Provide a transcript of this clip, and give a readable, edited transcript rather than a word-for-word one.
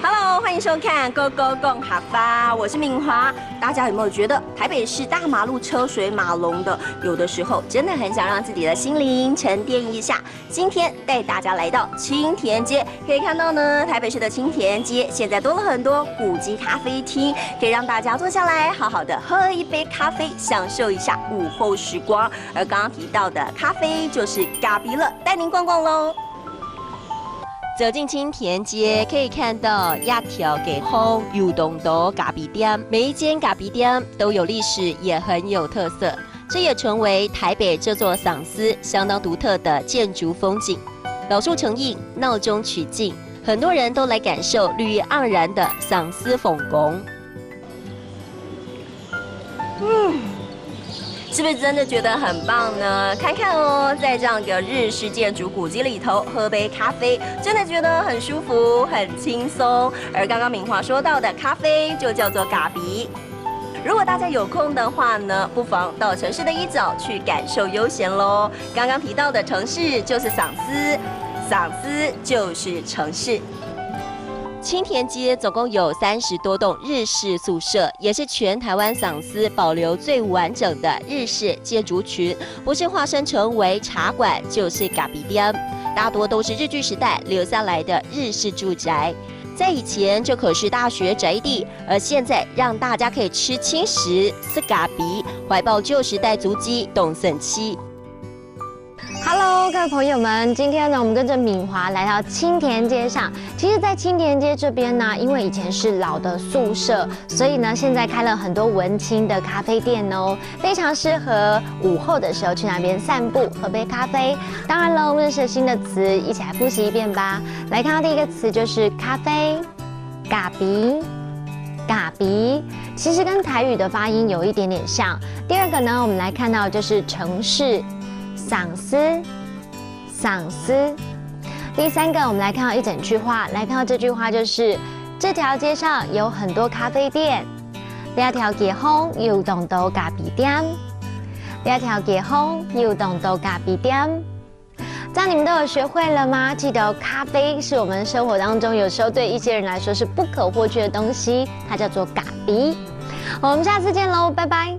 Hello， 欢迎收看《Go Go 共哈发》，我是敏华。大家有没有觉得台北市大马路车水马龙的，有的时候真的很想让自己的心灵沉淀一下？今天带大家来到青田街，可以看到呢，台北市的青田街现在多了很多古迹咖啡厅，可以让大家坐下来好好的喝一杯咖啡，享受一下午后时光。而刚刚提到的咖啡就是咖比乐，带您逛逛喽。走进青田街，可以看到亚条给烘有东多咖啡店，每一间咖啡店都有历史，也很有特色。这也成为台北这座赏思相当独特的建筑风景。老树成荫，闹中取静，很多人都来感受绿意盎然的赏思凤宫。是不是真的觉得很棒呢？看看哦，在这样一个日式建筑古迹里头喝杯咖啡，真的觉得很舒服、很轻松。而刚刚敏华说到的咖啡就叫做咖比。如果大家有空的话呢，不妨到城市的一角去感受悠闲喽。刚刚提到的城市就是赏思，赏思就是城市。青田街总共有30多栋日式宿舍，也是全台湾赏思保留最完整的日式建筑群，不是化身成为茶馆，就是咖啡店，大多都是日据时代留下来的日式住宅。在以前这可是大学宅地，而现在让大家可以吃轻食、吃咖啡，怀抱旧时代足迹，动森七。Hello， 各位朋友们，今天呢，我们跟着敏华来到青田街上。其实，在青田街这边呢，因为以前是老的宿舍，所以呢，现在开了很多文青的咖啡店哦，非常适合午后的时候去那边散步，喝杯咖啡。当然了，我们认识了新的词，一起来复习一遍吧。来看到第一个词就是咖啡，咖比。咖比其实跟台语的发音有一点点像。第二个呢，我们来看到就是城市。赏思，赏思。第三个，我们来看到一整句话，来看到这句话就是这条街上有很多咖啡店，这条街上有很多咖啡店，这条街上有很多咖啡店。这样你们都有学会了吗？记得咖啡是我们生活当中有时候对一些人来说是不可或缺的东西，它叫做咖比。我们下次见喽，拜拜。